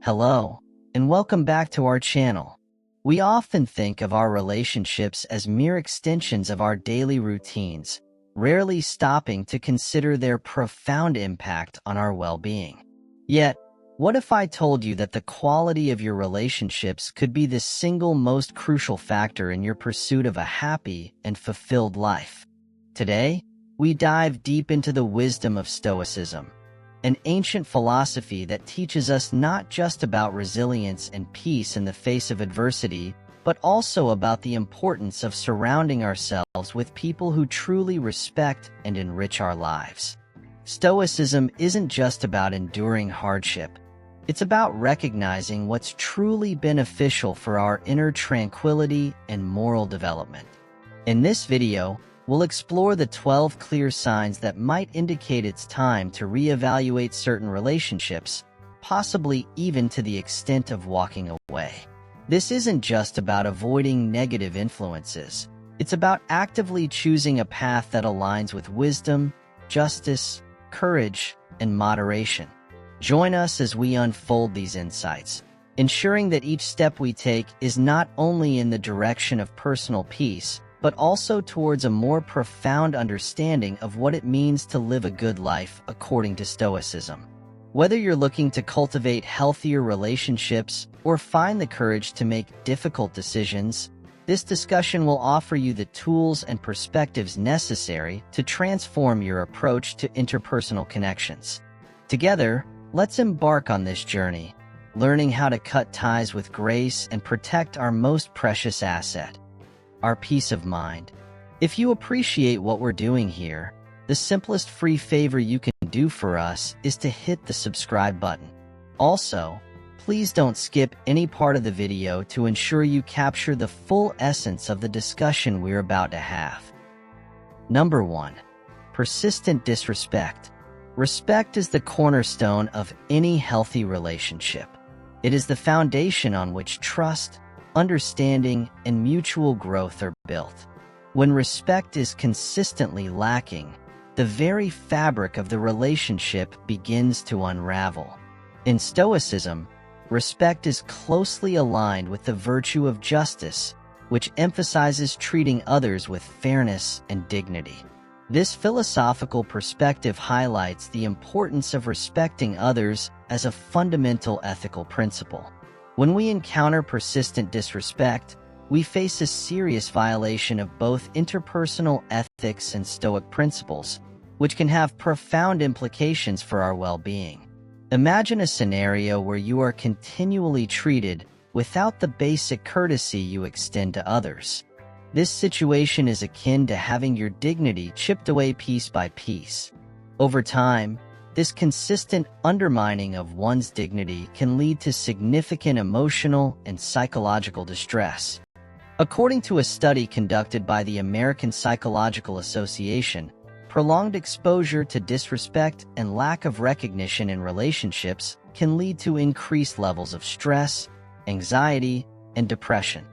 Hello, and welcome back to our channel. We often think of our relationships as mere extensions of our daily routines, rarely stopping to consider their profound impact on our well-being. Yet, what if I told you that the quality of your relationships could be the single most crucial factor in your pursuit of a happy and fulfilled life? Today, we dive deep into the wisdom of Stoicism, an ancient philosophy that teaches us not just about resilience and peace in the face of adversity, but also about the importance of surrounding ourselves with people who truly respect and enrich our lives. Stoicism isn't just about enduring hardship. It's about recognizing what's truly beneficial for our inner tranquility and moral development. In this video, we'll explore the 12 clear signs that might indicate it's time to reevaluate certain relationships, possibly even to the extent of walking away. This isn't just about avoiding negative influences. It's about actively choosing a path that aligns with wisdom, justice, courage, and moderation. Join us as we unfold these insights, ensuring that each step we take is not only in the direction of personal peace, but also towards a more profound understanding of what it means to live a good life according to Stoicism. Whether you're looking to cultivate healthier relationships or find the courage to make difficult decisions, this discussion will offer you the tools and perspectives necessary to transform your approach to interpersonal connections. Together, let's embark on this journey, learning how to cut ties with grace and protect our most precious asset, our peace of mind. If you appreciate what we're doing here, the simplest free favor you can do for us is to hit the subscribe button. Also, please don't skip any part of the video to ensure you capture the full essence of the discussion we're about to have. Number 1. Persistent disrespect. Respect is the cornerstone of any healthy relationship. It is the foundation on which trust, understanding, and mutual growth are built. When respect is consistently lacking, the very fabric of the relationship begins to unravel. In Stoicism, respect is closely aligned with the virtue of justice, which emphasizes treating others with fairness and dignity. This philosophical perspective highlights the importance of respecting others as a fundamental ethical principle. When we encounter persistent disrespect, we face a serious violation of both interpersonal ethics and Stoic principles, which can have profound implications for our well-being. Imagine a scenario where you are continually treated without the basic courtesy you extend to others. This situation is akin to having your dignity chipped away piece by piece. Over time, this consistent undermining of one's dignity can lead to significant emotional and psychological distress. According to a study conducted by the American Psychological Association, prolonged exposure to disrespect and lack of recognition in relationships can lead to increased levels of stress, anxiety, and depression.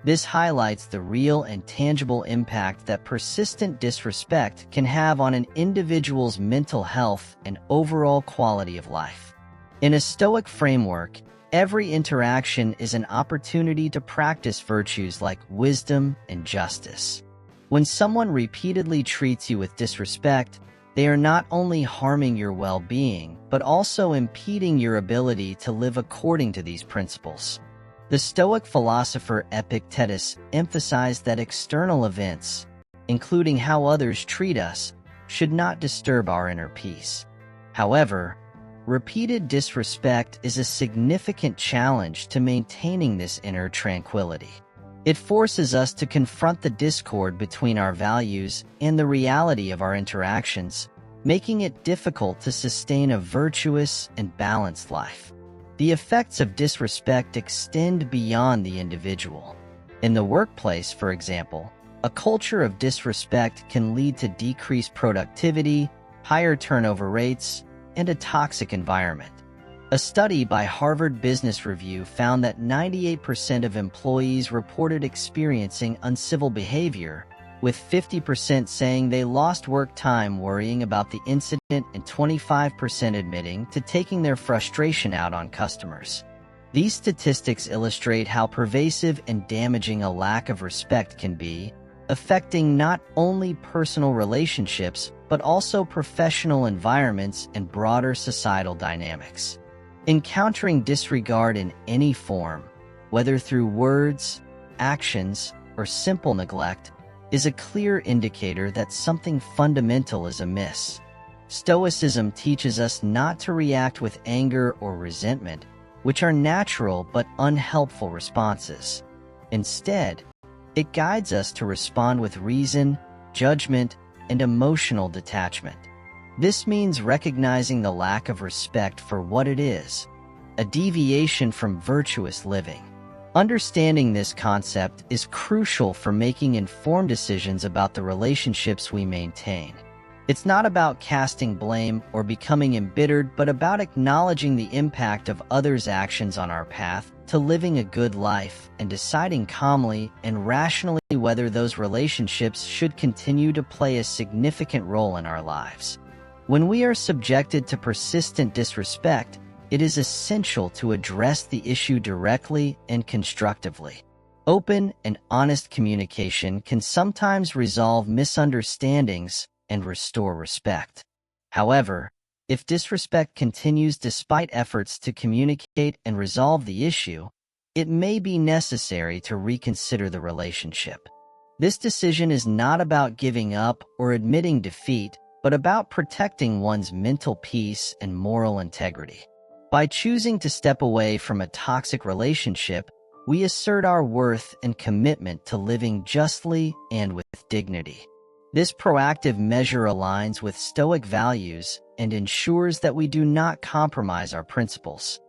This highlights the real and tangible impact that persistent disrespect can have on an individual's mental health and overall quality of life. In a Stoic framework, every interaction is an opportunity to practice virtues like wisdom and justice. When someone repeatedly treats you with disrespect, they are not only harming your well-being, but also impeding your ability to live according to these principles. The Stoic philosopher Epictetus emphasized that external events, including how others treat us, should not disturb our inner peace. However, repeated disrespect is a significant challenge to maintaining this inner tranquility. It forces us to confront the discord between our values and the reality of our interactions, making it difficult to sustain a virtuous and balanced life. The effects of disrespect extend beyond the individual. In the workplace, for example, a culture of disrespect can lead to decreased productivity, higher turnover rates, and a toxic environment. A study by Harvard Business Review found that 98% of employees reported experiencing uncivil behavior, with 50% saying they lost work time worrying about the incident and 25% admitting to taking their frustration out on customers. These statistics illustrate how pervasive and damaging a lack of respect can be, affecting not only personal relationships but also professional environments and broader societal dynamics. Encountering disregard in any form, whether through words, actions, or simple neglect, is a clear indicator that something fundamental is amiss. Stoicism teaches us not to react with anger or resentment, which are natural but unhelpful responses. Instead, it guides us to respond with reason, judgment, and emotional detachment. This means recognizing the lack of respect for what it is, a deviation from virtuous living. Understanding this concept is crucial for making informed decisions about the relationships we maintain. It's not about casting blame or becoming embittered, but about acknowledging the impact of others' actions on our path to living a good life and deciding calmly and rationally whether those relationships should continue to play a significant role in our lives. When we are subjected to persistent disrespect, it is essential to address the issue directly and constructively. Open and honest communication can sometimes resolve misunderstandings and restore respect. However, if disrespect continues despite efforts to communicate and resolve the issue, it may be necessary to reconsider the relationship. This decision is not about giving up or admitting defeat, but about protecting one's mental peace and moral integrity. By choosing to step away from a toxic relationship, we assert our worth and commitment to living justly and with dignity. This proactive measure aligns with Stoic values and ensures that we do not compromise our principles.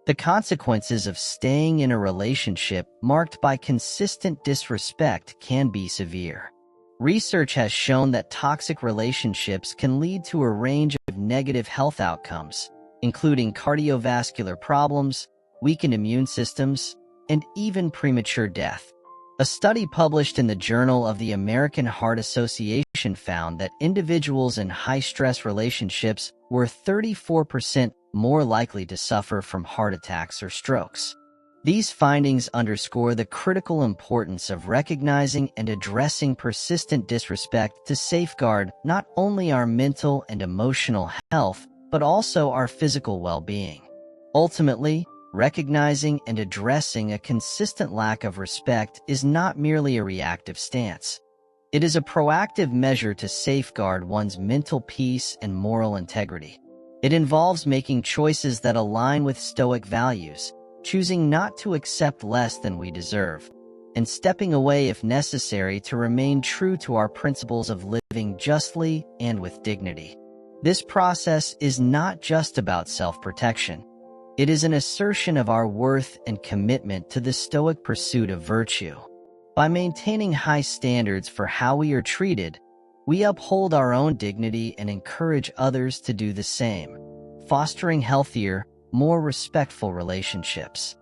The consequences of staying in a relationship marked by consistent disrespect can be severe. Research has shown that toxic relationships can lead to a range of negative health outcomes, including cardiovascular problems, weakened immune systems, and even premature death. A study published in the Journal of the American Heart Association found that individuals in high-stress relationships were 34% more likely to suffer from heart attacks or strokes. These findings underscore the critical importance of recognizing and addressing persistent disrespect to safeguard not only our mental and emotional health, but also our physical well-being. Ultimately, recognizing and addressing a consistent lack of respect is not merely a reactive stance. It is a proactive measure to safeguard one's mental peace and moral integrity. It involves making choices that align with Stoic values, choosing not to accept less than we deserve, and stepping away if necessary to remain true to our principles of living justly and with dignity. This process is not just about self-protection. It is an assertion of our worth and commitment to the Stoic pursuit of virtue. By maintaining high standards for how we are treated, we uphold our own dignity and encourage others to do the same, fostering healthier, more respectful relationships.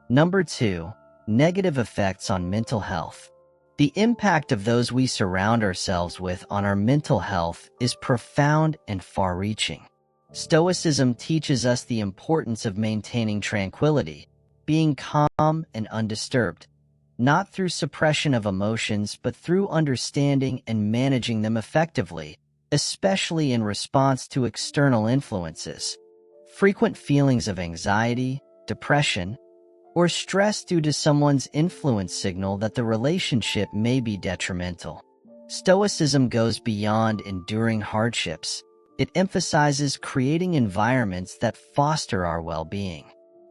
Number 2, negative effects on mental health. The impact of those we surround ourselves with on our mental health is profound and far-reaching. Stoicism teaches us the importance of maintaining tranquility, being calm and undisturbed, not through suppression of emotions but through understanding and managing them effectively, especially in response to external influences. Frequent feelings of anxiety, depression, or stress due to someone's influence signal that the relationship may be detrimental. Stoicism goes beyond enduring hardships. It emphasizes creating environments that foster our well-being.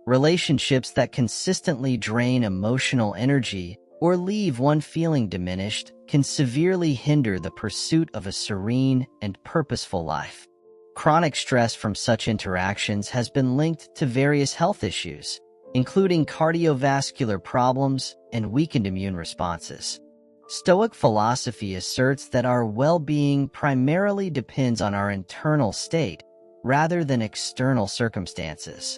Relationships that consistently drain emotional energy or leave one feeling diminished can severely hinder the pursuit of a serene and purposeful life. Chronic stress from such interactions has been linked to various health issues, including cardiovascular problems and weakened immune responses. Stoic philosophy asserts that our well-being primarily depends on our internal state rather than external circumstances.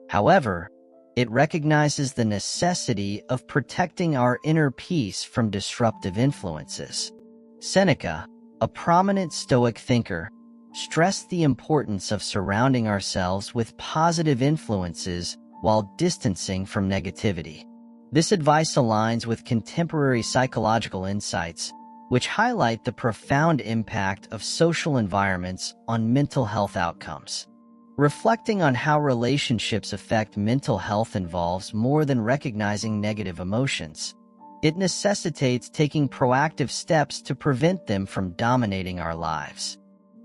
However, it recognizes the necessity of protecting our inner peace from disruptive influences. Seneca, a prominent Stoic thinker, stressed the importance of surrounding ourselves with positive influences while distancing from negativity. This advice aligns with contemporary psychological insights, which highlight the profound impact of social environments on mental health outcomes. Reflecting on how relationships affect mental health involves more than recognizing negative emotions. It necessitates taking proactive steps to prevent them from dominating our lives.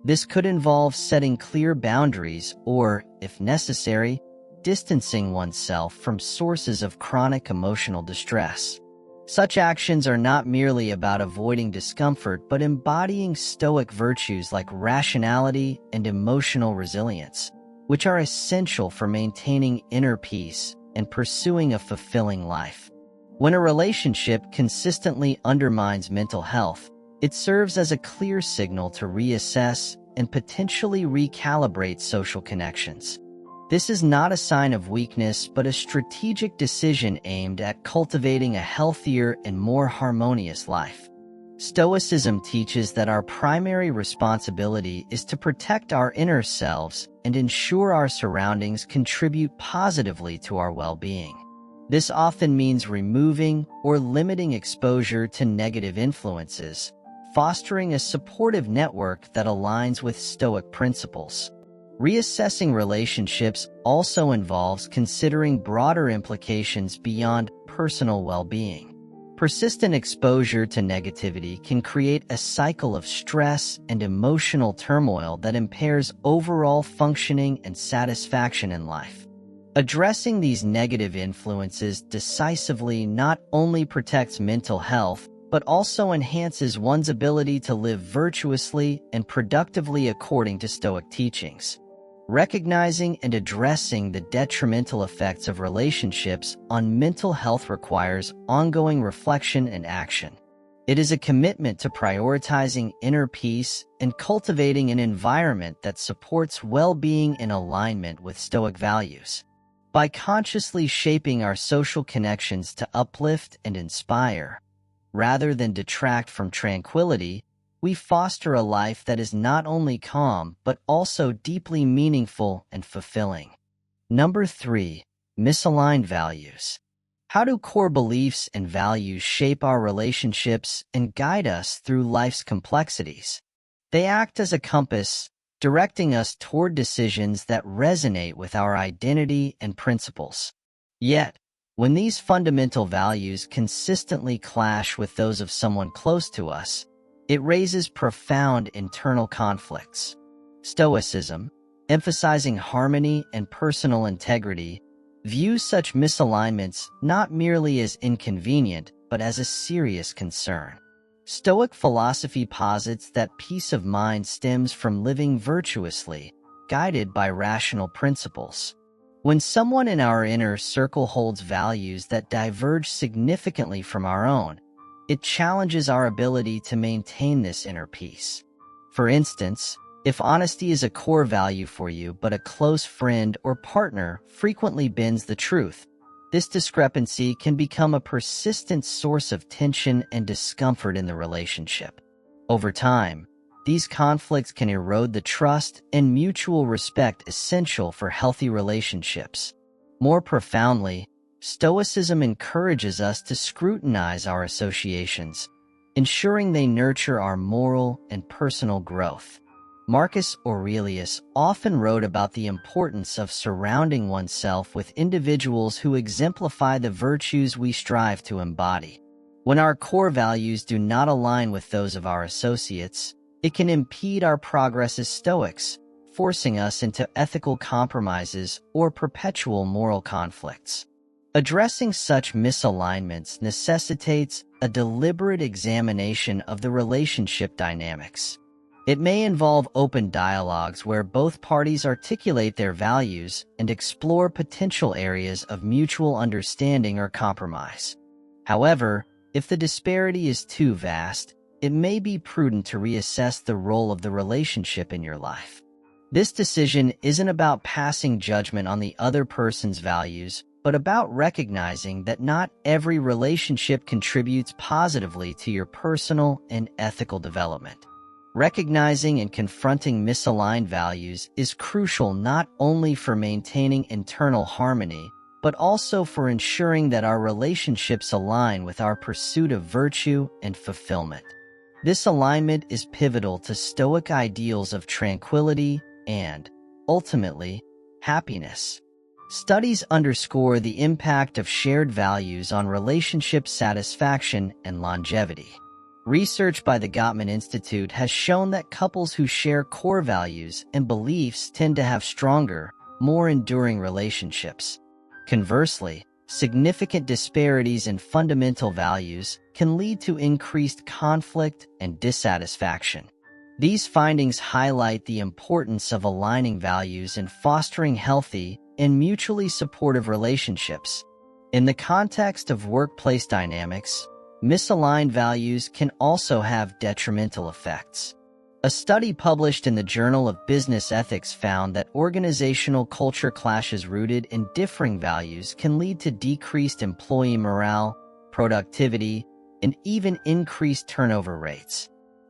This could involve setting clear boundaries or, if necessary, distancing oneself from sources of chronic emotional distress. Such actions are not merely about avoiding discomfort but embodying Stoic virtues like rationality and emotional resilience, which are essential for maintaining inner peace and pursuing a fulfilling life. When a relationship consistently undermines mental health, it serves as a clear signal to reassess and potentially recalibrate social connections. This is not a sign of weakness, but a strategic decision aimed at cultivating a healthier and more harmonious life. Stoicism teaches that our primary responsibility is to protect our inner selves and ensure our surroundings contribute positively to our well-being. This often means removing or limiting exposure to negative influences, fostering a supportive network that aligns with Stoic principles. Reassessing relationships also involves considering broader implications beyond personal well-being. Persistent exposure to negativity can create a cycle of stress and emotional turmoil that impairs overall functioning and satisfaction in life. Addressing these negative influences decisively not only protects mental health, but also enhances one's ability to live virtuously and productively according to Stoic teachings. Recognizing and addressing the detrimental effects of relationships on mental health requires ongoing reflection and action. It is a commitment to prioritizing inner peace and cultivating an environment that supports well-being in alignment with Stoic values. By consciously shaping our social connections to uplift and inspire, rather than detract from tranquility, we foster a life that is not only calm but also deeply meaningful and fulfilling. Number 3. Misaligned values. How do core beliefs and values shape our relationships and guide us through life's complexities? They act as a compass, directing us toward decisions that resonate with our identity and principles. Yet, when these fundamental values consistently clash with those of someone close to us, it raises profound internal conflicts. Stoicism, emphasizing harmony and personal integrity, views such misalignments not merely as inconvenient but as a serious concern. Stoic philosophy posits that peace of mind stems from living virtuously, guided by rational principles. When someone in our inner circle holds values that diverge significantly from our own, it challenges our ability to maintain this inner peace. For instance, if honesty is a core value for you but a close friend or partner frequently bends the truth, this discrepancy can become a persistent source of tension and discomfort in the relationship. Over time, these conflicts can erode the trust and mutual respect essential for healthy relationships. More profoundly, Stoicism encourages us to scrutinize our associations, ensuring they nurture our moral and personal growth. Marcus Aurelius often wrote about the importance of surrounding oneself with individuals who exemplify the virtues we strive to embody. When our core values do not align with those of our associates, it can impede our progress as Stoics, forcing us into ethical compromises or perpetual moral conflicts. Addressing such misalignments necessitates a deliberate examination of the relationship dynamics. It may involve open dialogues where both parties articulate their values and explore potential areas of mutual understanding or compromise. However, if the disparity is too vast, it may be prudent to reassess the role of the relationship in your life. This decision isn't about passing judgment on the other person's values, but about recognizing that not every relationship contributes positively to your personal and ethical development. Recognizing and confronting misaligned values is crucial not only for maintaining internal harmony, but also for ensuring that our relationships align with our pursuit of virtue and fulfillment. This alignment is pivotal to Stoic ideals of tranquility and, ultimately, happiness. Studies underscore the impact of shared values on relationship satisfaction and longevity. Research by the Gottman Institute has shown that couples who share core values and beliefs tend to have stronger, more enduring relationships. Conversely, significant disparities in fundamental values can lead to increased conflict and dissatisfaction. These findings highlight the importance of aligning values and fostering healthy and mutually supportive relationships. In the context of workplace dynamics, misaligned values can also have detrimental effects. A study published in the Journal of Business Ethics found that organizational culture clashes rooted in differing values can lead to decreased employee morale, productivity, and even increased turnover rates.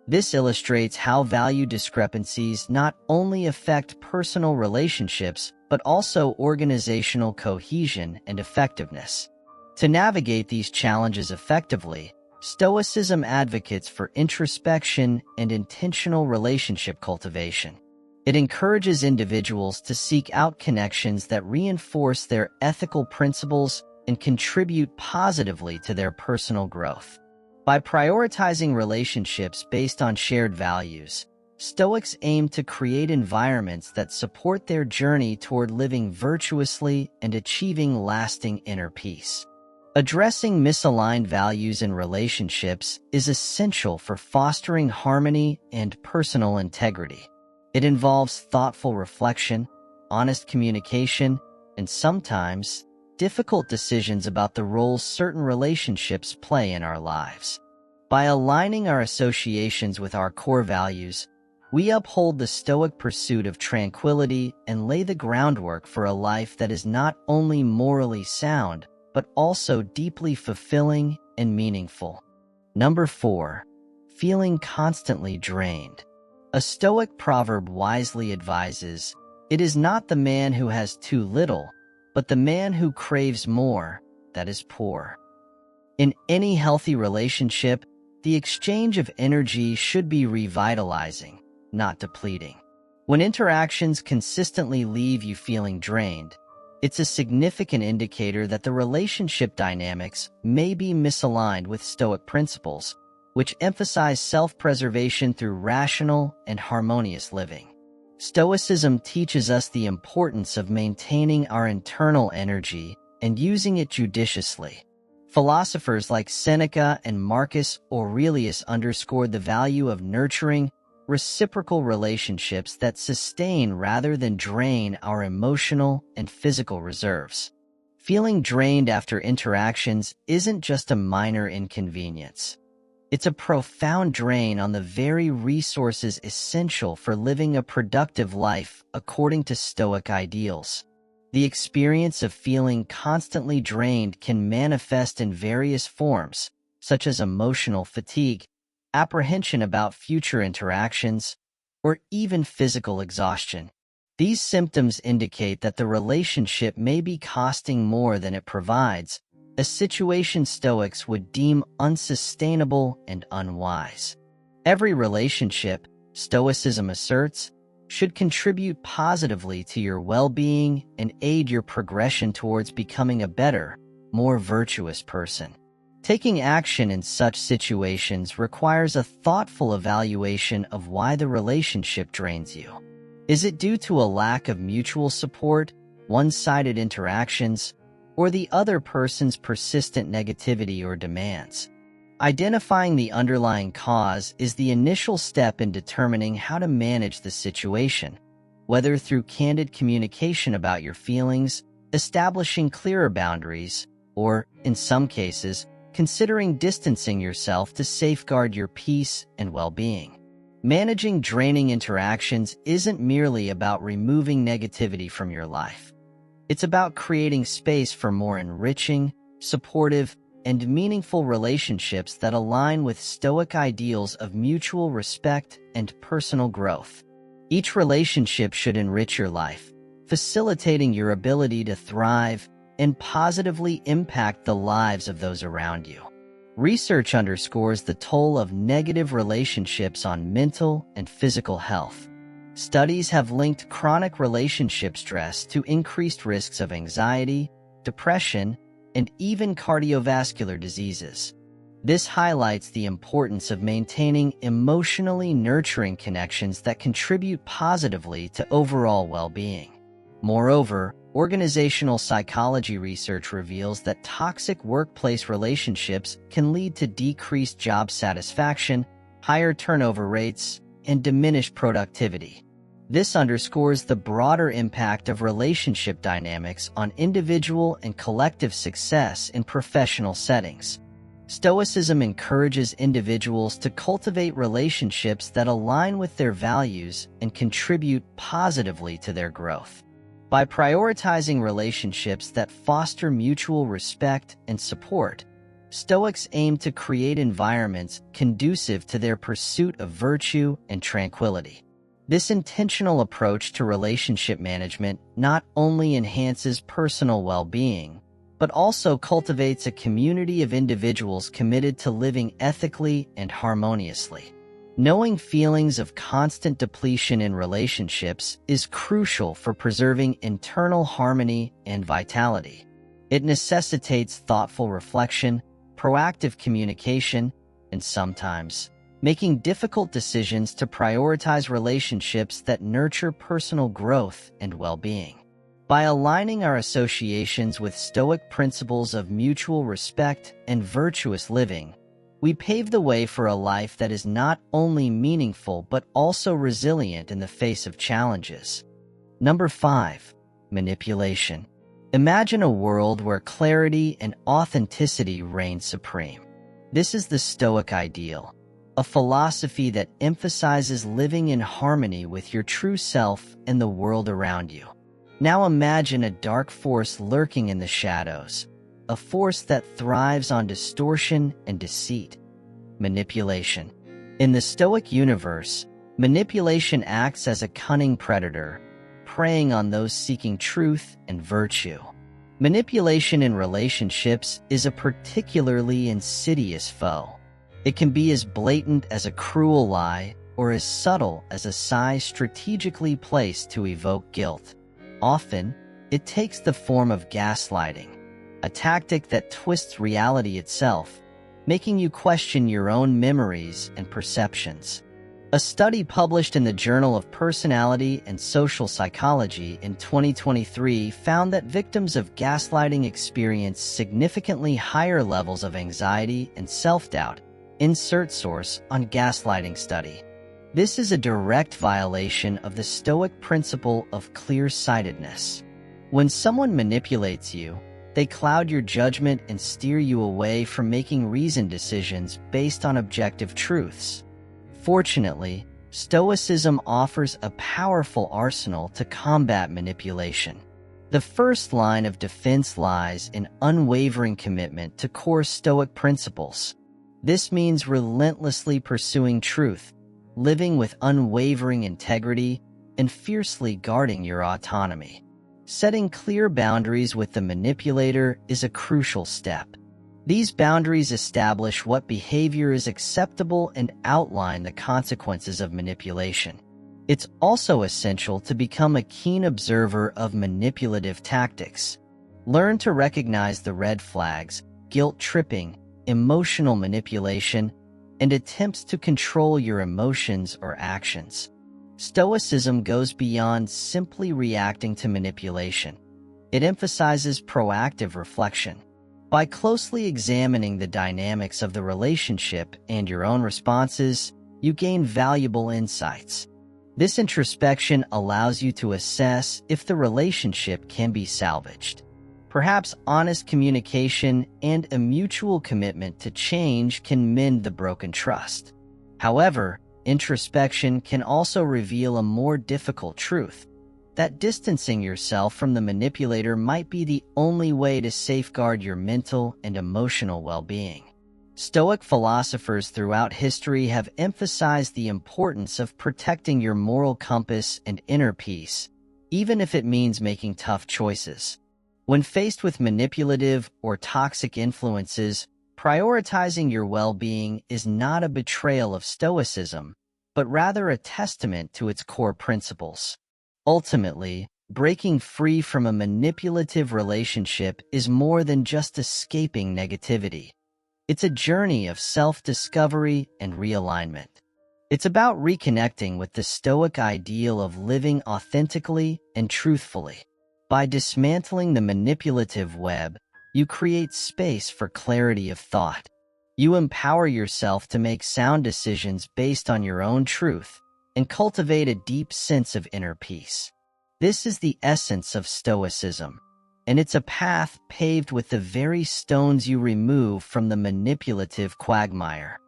This illustrates how value discrepancies not only affect personal relationships but also organizational cohesion and effectiveness. To navigate these challenges effectively, Stoicism advocates for introspection and intentional relationship cultivation. It encourages individuals to seek out connections that reinforce their ethical principles and contribute positively to their personal growth. By prioritizing relationships based on shared values, Stoics aim to create environments that support their journey toward living virtuously and achieving lasting inner peace. Addressing misaligned values in relationships is essential for fostering harmony and personal integrity. It involves thoughtful reflection, honest communication, and sometimes difficult decisions about the roles certain relationships play in our lives. By aligning our associations with our core values, we uphold the Stoic pursuit of tranquility and lay the groundwork for a life that is not only morally sound, but also deeply fulfilling and meaningful. Number 4. Feeling constantly drained. A Stoic proverb wisely advises, "It is not the man who has too little, but the man who craves more, that is poor." In any healthy relationship, the exchange of energy should be revitalizing, not depleting. When interactions consistently leave you feeling drained, it's a significant indicator that the relationship dynamics may be misaligned with Stoic principles, which emphasize self-preservation through rational and harmonious living. Stoicism teaches us the importance of maintaining our internal energy and using it judiciously. Philosophers like Seneca and Marcus Aurelius underscored the value of nurturing reciprocal relationships that sustain rather than drain our emotional and physical reserves. Feeling drained after interactions isn't just a minor inconvenience. It's a profound drain on the very resources essential for living a productive life according to Stoic ideals. The experience of feeling constantly drained can manifest in various forms, such as emotional fatigue, apprehension about future interactions, or even physical exhaustion. These symptoms indicate that the relationship may be costing more than it provides, a situation Stoics would deem unsustainable and unwise. Every relationship, Stoicism asserts, should contribute positively to your well-being and aid your progression towards becoming a better, more virtuous person. Taking action in such situations requires a thoughtful evaluation of why the relationship drains you. Is it due to a lack of mutual support, one-sided interactions, or the other person's persistent negativity or demands? Identifying the underlying cause is the initial step in determining how to manage the situation, whether through candid communication about your feelings, establishing clearer boundaries, or, in some cases, considering distancing yourself to safeguard your peace and well-being. Managing draining interactions isn't merely about removing negativity from your life. It's about creating space for more enriching, supportive, and meaningful relationships that align with Stoic ideals of mutual respect and personal growth. Each relationship should enrich your life, facilitating your ability to thrive, and positively impact the lives of those around you. Research underscores the toll of negative relationships on mental and physical health. Studies have linked chronic relationship stress to increased risks of anxiety, depression, and even cardiovascular diseases. This highlights the importance of maintaining emotionally nurturing connections that contribute positively to overall well-being. Moreover, organizational psychology research reveals that toxic workplace relationships can lead to decreased job satisfaction, higher turnover rates, and diminished productivity. This underscores the broader impact of relationship dynamics on individual and collective success in professional settings. Stoicism encourages individuals to cultivate relationships that align with their values and contribute positively to their growth. By prioritizing relationships that foster mutual respect and support, Stoics aim to create environments conducive to their pursuit of virtue and tranquility. This intentional approach to relationship management not only enhances personal well-being, but also cultivates a community of individuals committed to living ethically and harmoniously. Knowing feelings of constant depletion in relationships is crucial for preserving internal harmony and vitality. It necessitates thoughtful reflection, proactive communication, and sometimes making difficult decisions to prioritize relationships that nurture personal growth and well-being. By aligning our associations with Stoic principles of mutual respect and virtuous living, we pave the way for a life that is not only meaningful but also resilient in the face of challenges. Number 5. Manipulation. Imagine a world where clarity and authenticity reign supreme. This is the Stoic ideal, a philosophy that emphasizes living in harmony with your true self and the world around you. Now imagine a dark force lurking in the shadows, a force that thrives on distortion and deceit. Manipulation. In the Stoic universe, manipulation acts as a cunning predator, preying on those seeking truth and virtue. Manipulation in relationships is a particularly insidious foe. It can be as blatant as a cruel lie or as subtle as a sigh strategically placed to evoke guilt. Often, it takes the form of gaslighting, a tactic that twists reality itself, making you question your own memories and perceptions. A study published in the Journal of Personality and Social Psychology in 2023 found that victims of gaslighting experience significantly higher levels of anxiety and self-doubt. Insert source on gaslighting study. This is a direct violation of the Stoic principle of clear-sightedness. When someone manipulates you, they cloud your judgment and steer you away from making reasoned decisions based on objective truths. Fortunately, Stoicism offers a powerful arsenal to combat manipulation. The first line of defense lies in unwavering commitment to core Stoic principles. This means relentlessly pursuing truth, living with unwavering integrity, and fiercely guarding your autonomy. Setting clear boundaries with the manipulator is a crucial step. These boundaries establish what behavior is acceptable and outline the consequences of manipulation. It's also essential to become a keen observer of manipulative tactics. Learn to recognize the red flags, guilt-tripping, emotional manipulation, and attempts to control your emotions or actions. Stoicism goes beyond simply reacting to manipulation. It emphasizes proactive reflection. By closely examining the dynamics of the relationship and your own responses, you gain valuable insights. This introspection allows you to assess if the relationship can be salvaged. Perhaps honest communication and a mutual commitment to change can mend the broken trust. However, introspection can also reveal a more difficult truth, that distancing yourself from the manipulator might be the only way to safeguard your mental and emotional well-being. Stoic philosophers throughout history have emphasized the importance of protecting your moral compass and inner peace, even if it means making tough choices. When faced with manipulative or toxic influences, prioritizing your well-being is not a betrayal of Stoicism, but rather a testament to its core principles. Ultimately, breaking free from a manipulative relationship is more than just escaping negativity. It's a journey of self-discovery and realignment. It's about reconnecting with the Stoic ideal of living authentically and truthfully. By dismantling the manipulative web, you create space for clarity of thought. You empower yourself to make sound decisions based on your own truth and cultivate a deep sense of inner peace. This is the essence of Stoicism, and it's a path paved with the very stones you remove from the manipulative quagmire.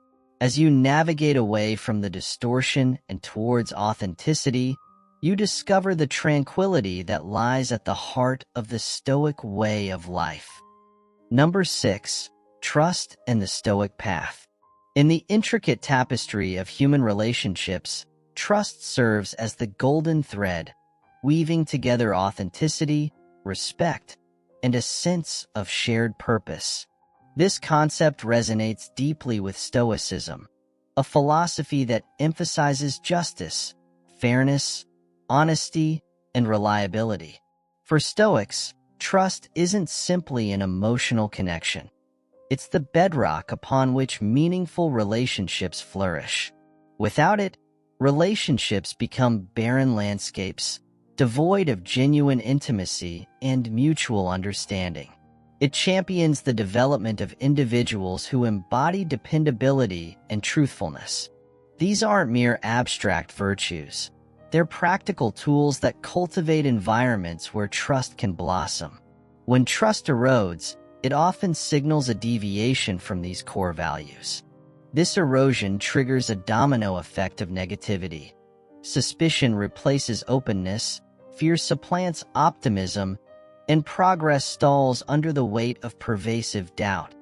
As you navigate away from the distortion and towards authenticity, you discover the tranquility that lies at the heart of the Stoic way of life. Number 6. Trust and the Stoic path. In the intricate tapestry of human relationships, trust serves as the golden thread, weaving together authenticity, respect, and a sense of shared purpose. This concept resonates deeply with Stoicism, a philosophy that emphasizes justice, fairness, honesty, and reliability. For Stoics, trust isn't simply an emotional connection. It's the bedrock upon which meaningful relationships flourish. Without it, relationships become barren landscapes, devoid of genuine intimacy and mutual understanding. It champions the development of individuals who embody dependability and truthfulness. These aren't mere abstract virtues. They're practical tools that cultivate environments where trust can blossom. When trust erodes, it often signals a deviation from these core values. This erosion triggers a domino effect of negativity. Suspicion replaces openness, fear supplants optimism, and progress stalls under the weight of pervasive doubt.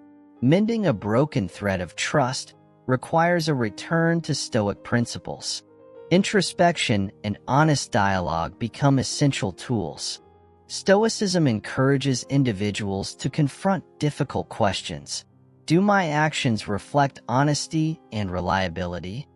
Mending a broken thread of trust requires a return to Stoic principles. Introspection and honest dialogue become essential tools. Stoicism encourages individuals to confront difficult questions. Do my actions reflect honesty and reliability?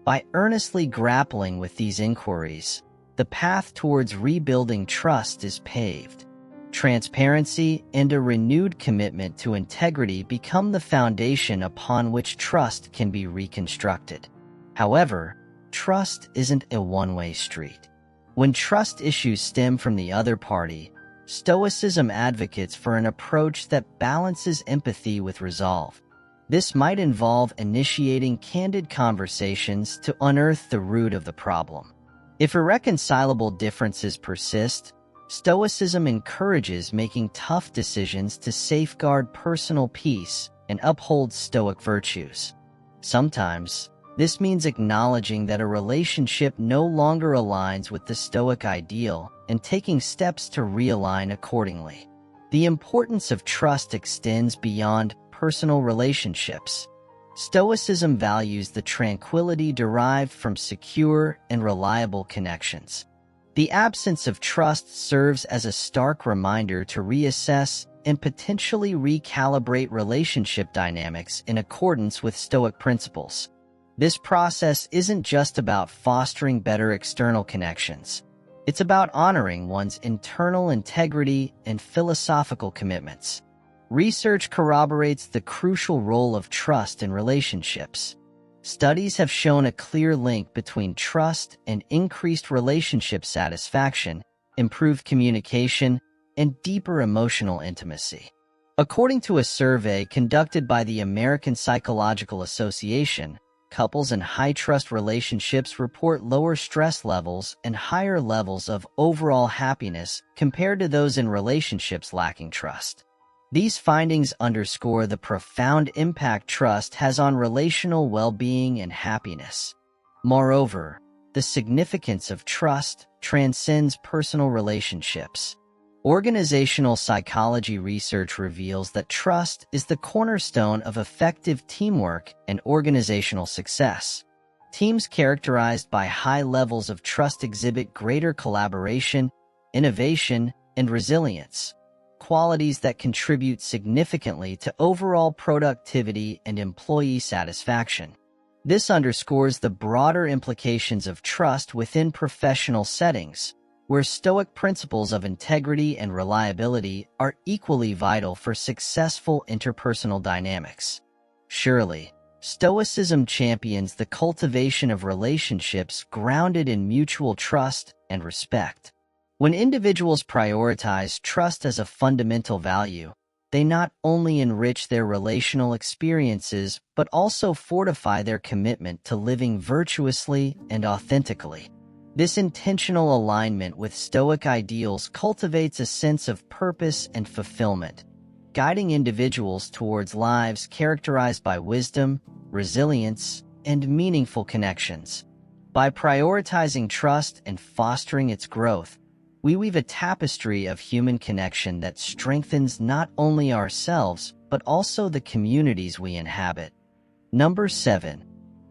By earnestly grappling with these inquiries, the path towards rebuilding trust is paved. Transparency and a renewed commitment to integrity become the foundation upon which trust can be reconstructed. However, trust isn't a one-way street. When trust issues stem from the other party, Stoicism advocates for an approach that balances empathy with resolve. This might involve initiating candid conversations to unearth the root of the problem. If irreconcilable differences persist, Stoicism encourages making tough decisions to safeguard personal peace and uphold Stoic virtues. Sometimes, this means acknowledging that a relationship no longer aligns with the Stoic ideal and taking steps to realign accordingly. The importance of trust extends beyond personal relationships. Stoicism values the tranquility derived from secure and reliable connections. The absence of trust serves as a stark reminder to reassess and potentially recalibrate relationship dynamics in accordance with Stoic principles. This process isn't just about fostering better external connections. It's about honoring one's internal integrity and philosophical commitments. Research corroborates the crucial role of trust in relationships. Studies have shown a clear link between trust and increased relationship satisfaction, improved communication, and deeper emotional intimacy. According to a survey conducted by the American Psychological Association, couples in high-trust relationships report lower stress levels and higher levels of overall happiness compared to those in relationships lacking trust. These findings underscore the profound impact trust has on relational well-being and happiness. Moreover, the significance of trust transcends personal relationships. Organizational psychology research reveals that trust is the cornerstone of effective teamwork and organizational success. Teams characterized by high levels of trust exhibit greater collaboration, innovation, and resilience. qualities that contribute significantly to overall productivity and employee satisfaction. This underscores the broader implications of trust within professional settings, where Stoic principles of integrity and reliability are equally vital for successful interpersonal dynamics. Surely, Stoicism champions the cultivation of relationships grounded in mutual trust and respect. When individuals prioritize trust as a fundamental value, they not only enrich their relational experiences but also fortify their commitment to living virtuously and authentically. This intentional alignment with Stoic ideals cultivates a sense of purpose and fulfillment, guiding individuals towards lives characterized by wisdom, resilience, and meaningful connections. By prioritizing trust and fostering its growth, we weave a tapestry of human connection that strengthens not only ourselves, but also the communities we inhabit. Number 7.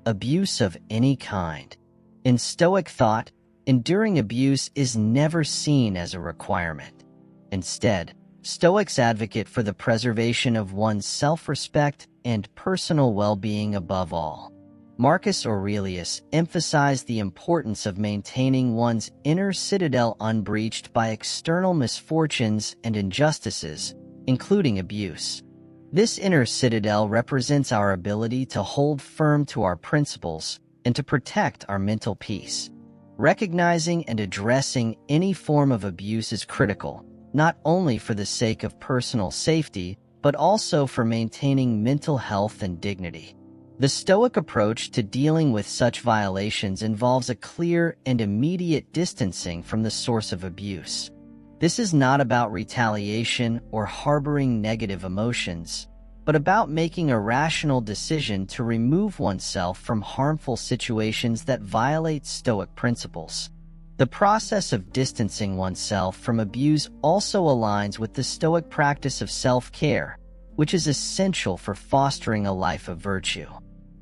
Abuse of any kind. In Stoic thought, enduring abuse is never seen as a requirement. Instead, Stoics advocate for the preservation of one's self-respect and personal well-being above all. Marcus Aurelius emphasized the importance of maintaining one's inner citadel unbreached by external misfortunes and injustices, including abuse. This inner citadel represents our ability to hold firm to our principles and to protect our mental peace. Recognizing and addressing any form of abuse is critical, not only for the sake of personal safety, but also for maintaining mental health and dignity. The Stoic approach to dealing with such violations involves a clear and immediate distancing from the source of abuse. This is not about retaliation or harboring negative emotions, but about making a rational decision to remove oneself from harmful situations that violate Stoic principles. The process of distancing oneself from abuse also aligns with the Stoic practice of self-care, which is essential for fostering a life of virtue.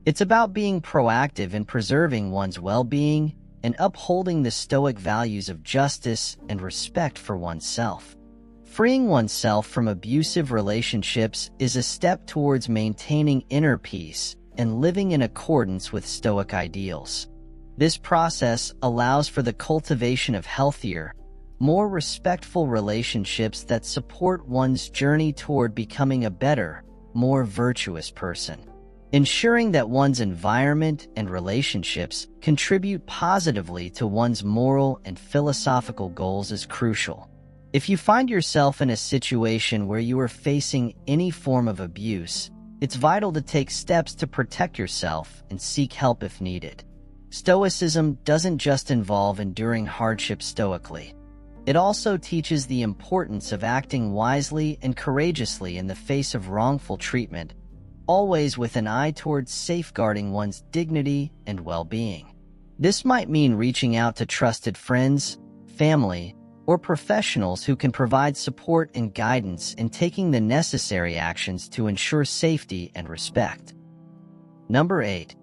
It's about being proactive in preserving one's well-being and upholding the Stoic values of justice and respect for oneself. Freeing oneself from abusive relationships is a step towards maintaining inner peace and living in accordance with Stoic ideals. This process allows for the cultivation of healthier, more respectful relationships that support one's journey toward becoming a better, more virtuous person. Ensuring that one's environment and relationships contribute positively to one's moral and philosophical goals is crucial. If you find yourself in a situation where you are facing any form of abuse, it's vital to take steps to protect yourself and seek help if needed. Stoicism doesn't just involve enduring hardship stoically. It also teaches the importance of acting wisely and courageously in the face of wrongful treatment, always with an eye towards safeguarding one's dignity and well-being. This might mean reaching out to trusted friends, family, or professionals who can provide support and guidance in taking the necessary actions to ensure safety and respect. Number 8.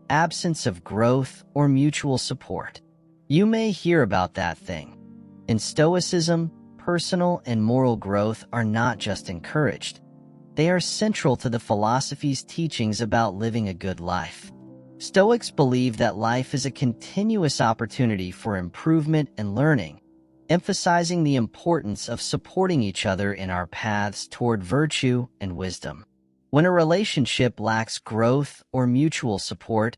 Absence of growth or mutual support. You may hear about that thing. In Stoicism, personal and moral growth are not just encouraged. They are central to the philosophy's teachings about living a good life. Stoics believe that life is a continuous opportunity for improvement and learning, emphasizing the importance of supporting each other in our paths toward virtue and wisdom. When a relationship lacks growth or mutual support,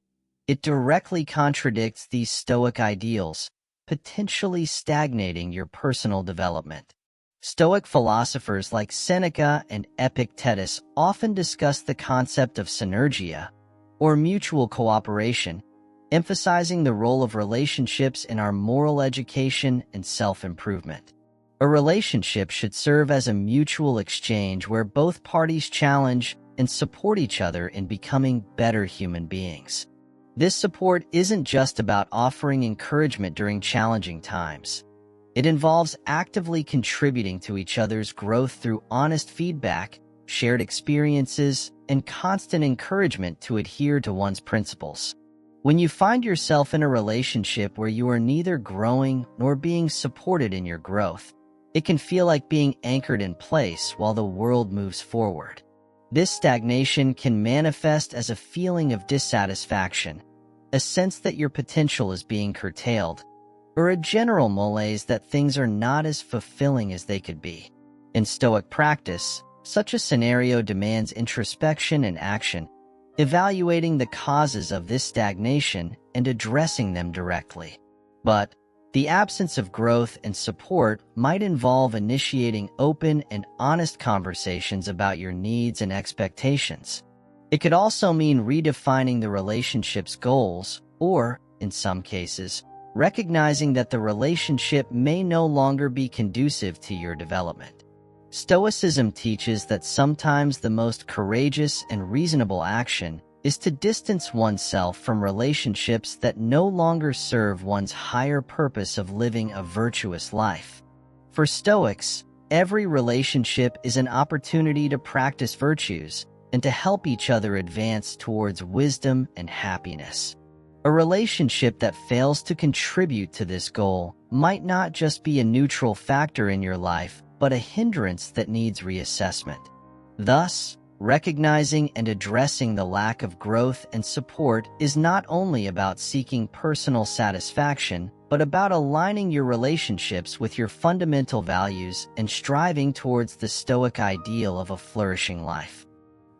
it directly contradicts these Stoic ideals, potentially stagnating your personal development. Stoic philosophers like Seneca and Epictetus often discuss the concept of synergia, or mutual cooperation, emphasizing the role of relationships in our moral education and self-improvement. A relationship should serve as a mutual exchange where both parties challenge and support each other in becoming better human beings. This support isn't just about offering encouragement during challenging times. It involves actively contributing to each other's growth through honest feedback, shared experiences, and constant encouragement to adhere to one's principles. When you find yourself in a relationship where you are neither growing nor being supported in your growth, It can feel like being anchored in place while the world moves forward. This stagnation can manifest as a feeling of dissatisfaction, a sense that your potential is being curtailed, or a general malaise that things are not as fulfilling as they could be. In Stoic practice, such a scenario demands introspection and action, evaluating the causes of this stagnation and addressing them directly. But the absence of growth and support might involve initiating open and honest conversations about your needs and expectations. It could also mean redefining the relationship's goals, or, in some cases, recognizing that the relationship may no longer be conducive to your development. Stoicism teaches that sometimes the most courageous and reasonable action is to distance oneself from relationships that no longer serve one's higher purpose of living a virtuous life. For Stoics, every relationship is an opportunity to practice virtues and to help each other advance towards wisdom and happiness. A relationship that fails to contribute to this goal might not just be a neutral factor in your life, but a hindrance that needs reassessment. Thus, recognizing and addressing the lack of growth and support is not only about seeking personal satisfaction, but about aligning your relationships with your fundamental values and striving towards the Stoic ideal of a flourishing life.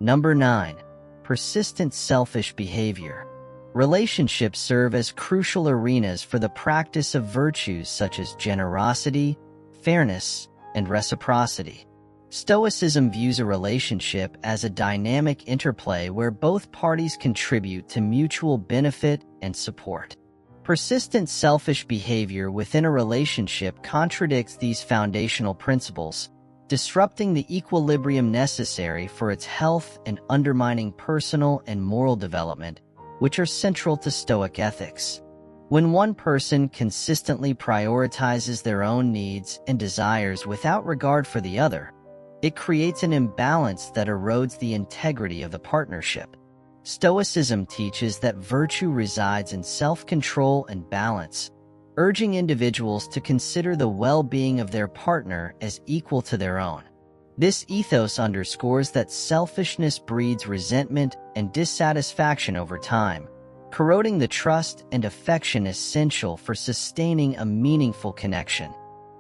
Number 9. Persistent selfish behavior. Relationships serve as crucial arenas for the practice of virtues such as generosity, fairness, and reciprocity. Stoicism views a relationship as a dynamic interplay where both parties contribute to mutual benefit and support. Persistent selfish behavior within a relationship contradicts these foundational principles, disrupting the equilibrium necessary for its health and undermining personal and moral development, which are central to Stoic ethics. When one person consistently prioritizes their own needs and desires without regard for the other, it creates an imbalance that erodes the integrity of the partnership. Stoicism teaches that virtue resides in self-control and balance, urging individuals to consider the well-being of their partner as equal to their own. This ethos underscores that selfishness breeds resentment and dissatisfaction over time, corroding the trust and affection essential for sustaining a meaningful connection.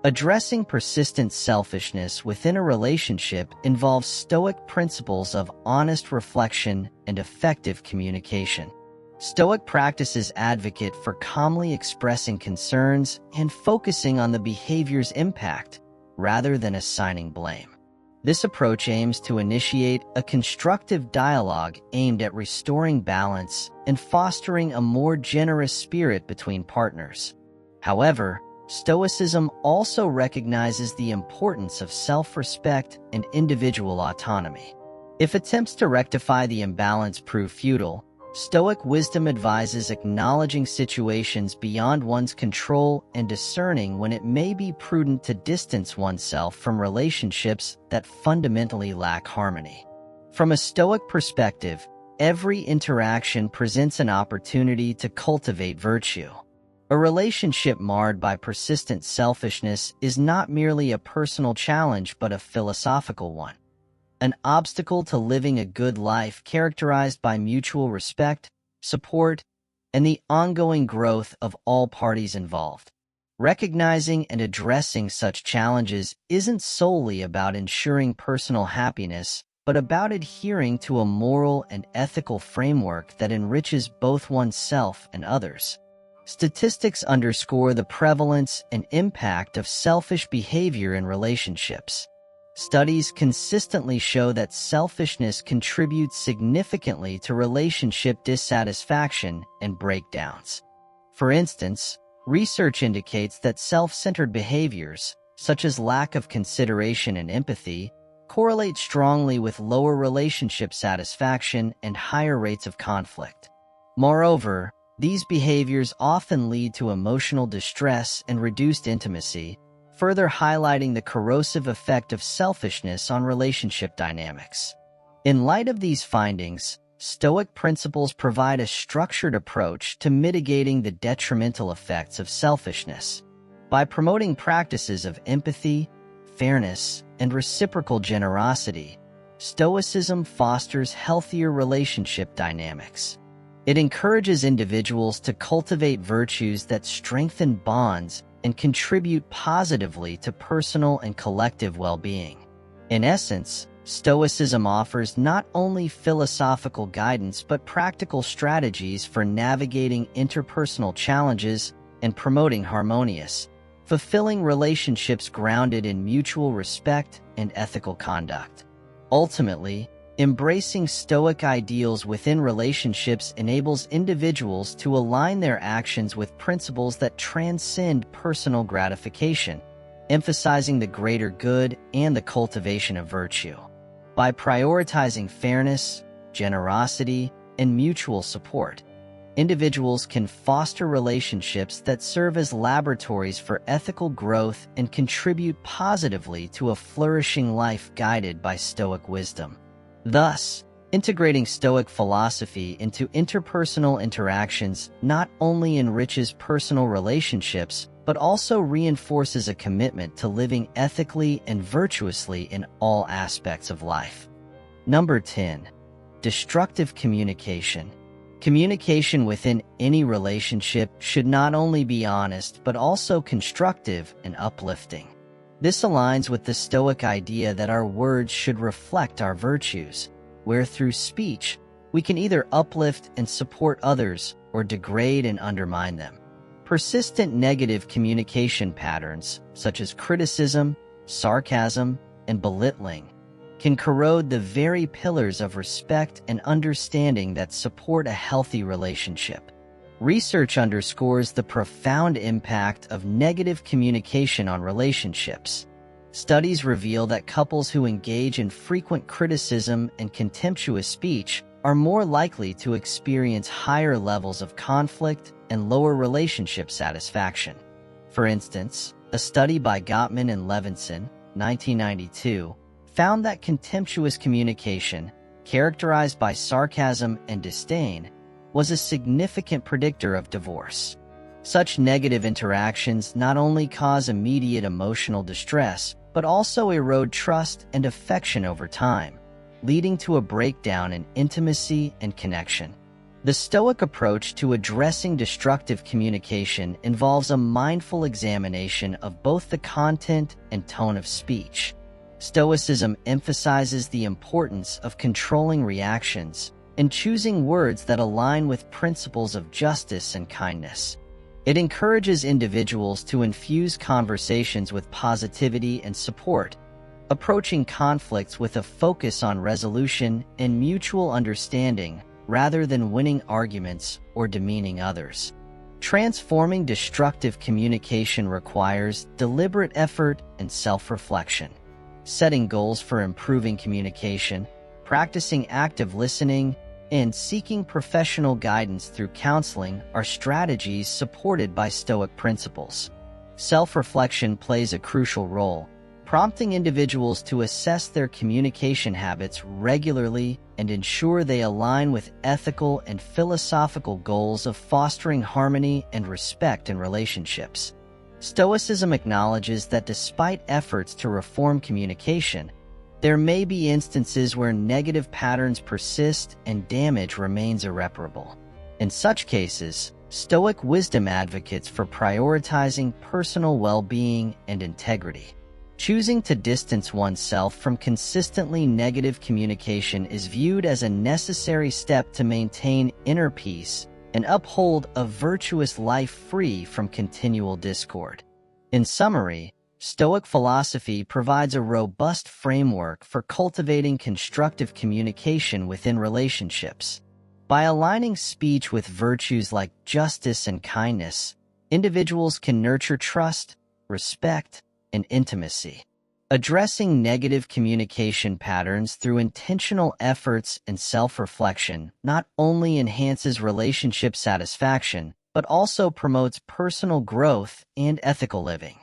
Addressing persistent selfishness within a relationship involves Stoic principles of honest reflection and effective communication. Stoic practices advocate for calmly expressing concerns and focusing on the behavior's impact, rather than assigning blame. This approach aims to initiate a constructive dialogue aimed at restoring balance and fostering a more generous spirit between partners. However, Stoicism also recognizes the importance of self-respect and individual autonomy. If attempts to rectify the imbalance prove futile, Stoic wisdom advises acknowledging situations beyond one's control and discerning when it may be prudent to distance oneself from relationships that fundamentally lack harmony. From a Stoic perspective, every interaction presents an opportunity to cultivate virtue. A relationship marred by persistent selfishness is not merely a personal challenge but a philosophical one. An obstacle to living a good life characterized by mutual respect, support, and the ongoing growth of all parties involved. Recognizing and addressing such challenges isn't solely about ensuring personal happiness, but about adhering to a moral and ethical framework that enriches both oneself and others. Statistics underscore the prevalence and impact of selfish behavior in relationships. Studies consistently show that selfishness contributes significantly to relationship dissatisfaction and breakdowns. For instance, research indicates that self-centered behaviors, such as lack of consideration and empathy, correlate strongly with lower relationship satisfaction and higher rates of conflict. Moreover, these behaviors often lead to emotional distress and reduced intimacy, further highlighting the corrosive effect of selfishness on relationship dynamics. In light of these findings, Stoic principles provide a structured approach to mitigating the detrimental effects of selfishness. By promoting practices of empathy, fairness, and reciprocal generosity, Stoicism fosters healthier relationship dynamics. It encourages individuals to cultivate virtues that strengthen bonds and contribute positively to personal and collective well-being. In essence, Stoicism offers not only philosophical guidance but practical strategies for navigating interpersonal challenges and promoting harmonious, fulfilling relationships grounded in mutual respect and ethical conduct. Ultimately, embracing Stoic ideals within relationships enables individuals to align their actions with principles that transcend personal gratification, emphasizing the greater good and the cultivation of virtue. By prioritizing fairness, generosity, and mutual support, individuals can foster relationships that serve as laboratories for ethical growth and contribute positively to a flourishing life guided by Stoic wisdom. Thus, integrating Stoic philosophy into interpersonal interactions not only enriches personal relationships, but also reinforces a commitment to living ethically and virtuously in all aspects of life. Number 10. Destructive communication. Communication within any relationship should not only be honest but also constructive and uplifting. This aligns with the Stoic idea that our words should reflect our virtues, where through speech, we can either uplift and support others or degrade and undermine them. Persistent negative communication patterns, such as criticism, sarcasm, and belittling, can corrode the very pillars of respect and understanding that support a healthy relationship. Research underscores the profound impact of negative communication on relationships. Studies reveal that couples who engage in frequent criticism and contemptuous speech are more likely to experience higher levels of conflict and lower relationship satisfaction. For instance, a study by Gottman and Levinson, 1992, found that contemptuous communication, characterized by sarcasm and disdain, was a significant predictor of divorce. Such negative interactions not only cause immediate emotional distress, but also erode trust and affection over time, leading to a breakdown in intimacy and connection. The Stoic approach to addressing destructive communication involves a mindful examination of both the content and tone of speech. Stoicism emphasizes the importance of controlling reactions and choosing words that align with principles of justice and kindness. It encourages individuals to infuse conversations with positivity and support, approaching conflicts with a focus on resolution and mutual understanding rather than winning arguments or demeaning others. Transforming destructive communication requires deliberate effort and self-reflection. Setting goals for improving communication, practicing active listening, and seeking professional guidance through counseling are strategies supported by Stoic principles. Self-reflection plays a crucial role, prompting individuals to assess their communication habits regularly and ensure they align with ethical and philosophical goals of fostering harmony and respect in relationships. Stoicism acknowledges that despite efforts to reform communication, there may be instances where negative patterns persist and damage remains irreparable. In such cases, Stoic wisdom advocates for prioritizing personal well-being and integrity. Choosing to distance oneself from consistently negative communication is viewed as a necessary step to maintain inner peace and uphold a virtuous life free from continual discord. In summary, Stoic philosophy provides a robust framework for cultivating constructive communication within relationships. By aligning speech with virtues like justice and kindness, individuals can nurture trust, respect, and intimacy. Addressing negative communication patterns through intentional efforts and self-reflection not only enhances relationship satisfaction, but also promotes personal growth and ethical living.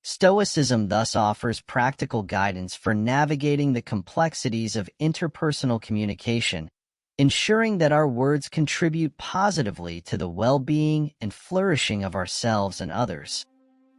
Stoicism thus offers practical guidance for navigating the complexities of interpersonal communication, ensuring that our words contribute positively to the well-being and flourishing of ourselves and others.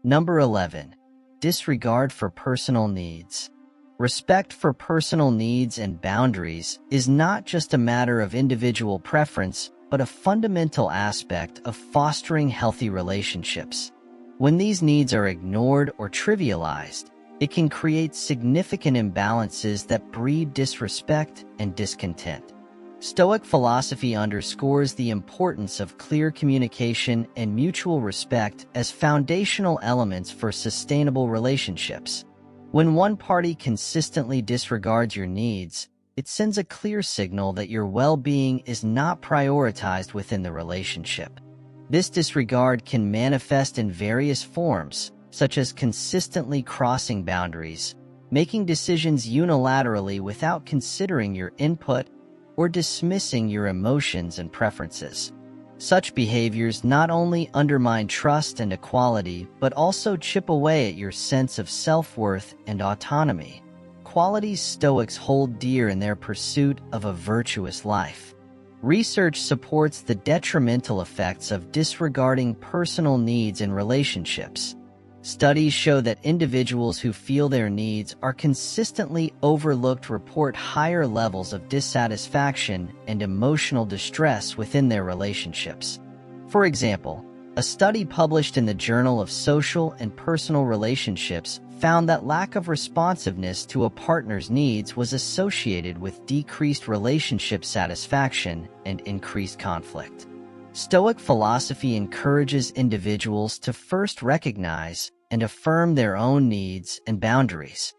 Number 11. disregard for personal needs. Respect for personal needs and boundaries is not just a matter of individual preference, but a fundamental aspect of fostering healthy relationships. When these needs are ignored or trivialized, it can create significant imbalances that breed disrespect and discontent. Stoic philosophy underscores the importance of clear communication and mutual respect as foundational elements for sustainable relationships. When one party consistently disregards your needs, it sends a clear signal that your well-being is not prioritized within the relationship. This disregard can manifest in various forms, such as consistently crossing boundaries, making decisions unilaterally without considering your input, or dismissing your emotions and preferences. Such behaviors not only undermine trust and equality, but also chip away at your sense of self-worth and autonomy, qualities Stoics hold dear in their pursuit of a virtuous life. Research supports the detrimental effects of disregarding personal needs in relationships. Studies show that individuals who feel their needs are consistently overlooked report higher levels of dissatisfaction and emotional distress within their relationships. For example, a study published in the Journal of Social and Personal Relationships found that lack of responsiveness to a partner's needs was associated with decreased relationship satisfaction and increased conflict. Stoic philosophy encourages individuals to first recognize and affirm their own needs and boundaries.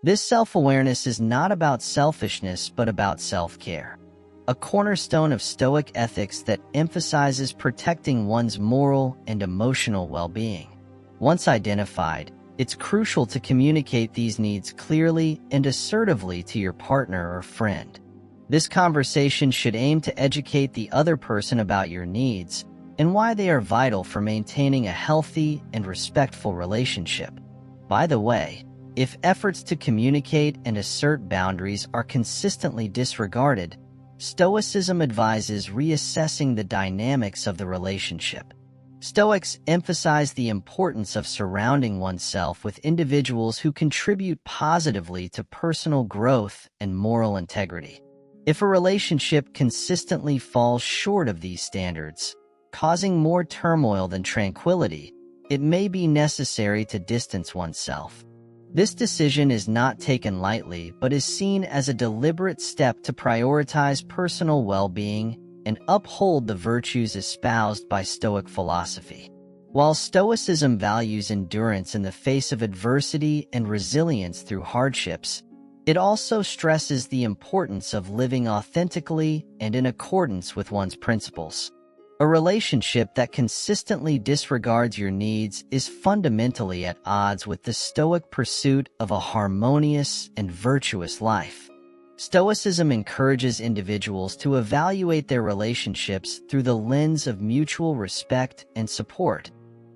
This self-awareness is not about selfishness but about self-care, a cornerstone of Stoic ethics that emphasizes protecting one's moral and emotional well-being. Once identified, it's crucial to communicate these needs clearly and assertively to your partner or friend. This conversation should aim to educate the other person about your needs and why they are vital for maintaining a healthy and respectful relationship. By the way, if efforts to communicate and assert boundaries are consistently disregarded, Stoicism advises reassessing the dynamics of the relationship. Stoics emphasize the importance of surrounding oneself with individuals who contribute positively to personal growth and moral integrity. If a relationship consistently falls short of these standards, causing more turmoil than tranquility, it may be necessary to distance oneself. This decision is not taken lightly but is seen as a deliberate step to prioritize personal well-being and uphold the virtues espoused by Stoic philosophy. While Stoicism values endurance in the face of adversity and resilience through hardships, it also stresses the importance of living authentically and in accordance with one's principles. A relationship that consistently disregards your needs is fundamentally at odds with the Stoic pursuit of a harmonious and virtuous life. Stoicism encourages individuals to evaluate their relationships through the lens of mutual respect and support,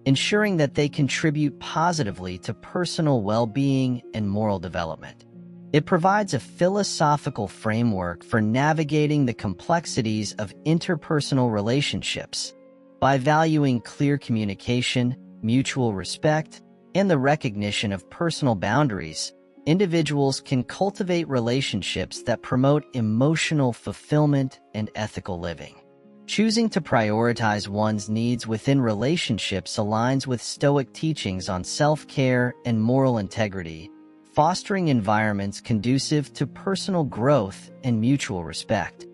ensuring that they contribute positively to personal well-being and moral development. It provides a philosophical framework for navigating the complexities of interpersonal relationships. By valuing clear communication, mutual respect, and the recognition of personal boundaries, individuals can cultivate relationships that promote emotional fulfillment and ethical living. Choosing to prioritize one's needs within relationships aligns with Stoic teachings on self-care and moral integrity, fostering environments conducive to personal growth and mutual respect.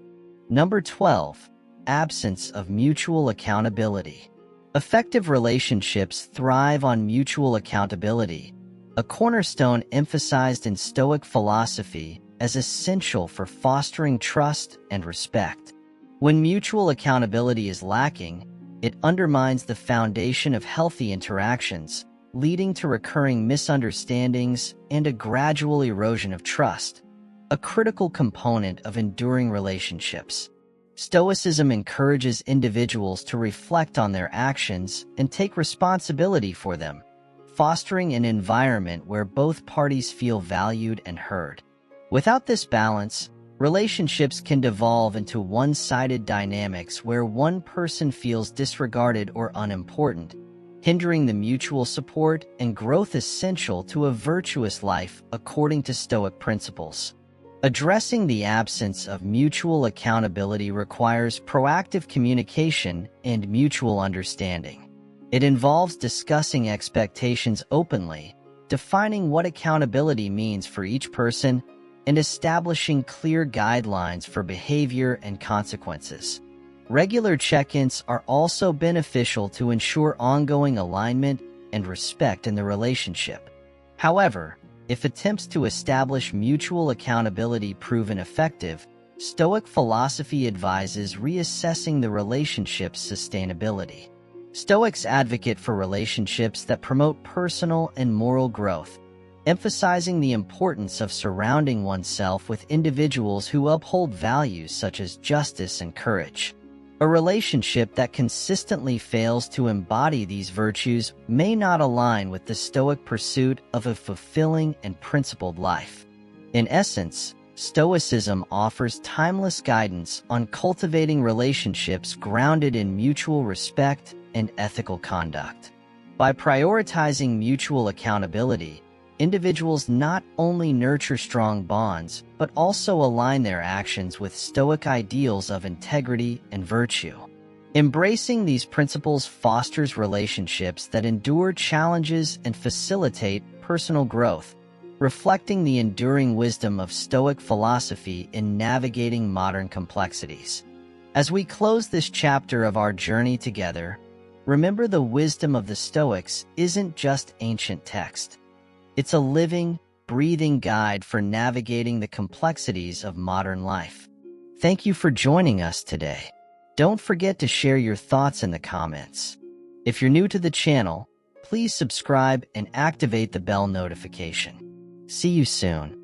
Number 12. Absence of mutual accountability. Effective relationships thrive on mutual accountability, a cornerstone emphasized in Stoic philosophy as essential for fostering trust and respect. When mutual accountability is lacking, it undermines the foundation of healthy interactions, leading to recurring misunderstandings and a gradual erosion of trust, a critical component of enduring relationships. Stoicism encourages individuals to reflect on their actions and take responsibility for them, fostering an environment where both parties feel valued and heard. Without this balance, relationships can devolve into one-sided dynamics where one person feels disregarded or unimportant, hindering the mutual support and growth essential to a virtuous life according to Stoic principles. Addressing the absence of mutual accountability requires proactive communication and mutual understanding. It involves discussing expectations openly, defining what accountability means for each person, and establishing clear guidelines for behavior and consequences. Regular check-ins are also beneficial to ensure ongoing alignment and respect in the relationship. However, if attempts to establish mutual accountability prove ineffective, Stoic philosophy advises reassessing the relationship's sustainability. Stoics advocate for relationships that promote personal and moral growth, emphasizing the importance of surrounding oneself with individuals who uphold values such as justice and courage. A relationship that consistently fails to embody these virtues may not align with the Stoic pursuit of a fulfilling and principled life. In essence, Stoicism offers timeless guidance on cultivating relationships grounded in mutual respect and ethical conduct. By prioritizing mutual accountability, individuals not only nurture strong bonds, but also align their actions with Stoic ideals of integrity and virtue. Embracing these principles fosters relationships that endure challenges and facilitate personal growth, reflecting the enduring wisdom of Stoic philosophy in navigating modern complexities. As we close this chapter of our journey together, remember the wisdom of the Stoics isn't just ancient text. It's a living, breathing guide for navigating the complexities of modern life. Thank you for joining us today. Don't forget to share your thoughts in the comments. If you're new to the channel, please subscribe and activate the bell notification. See you soon.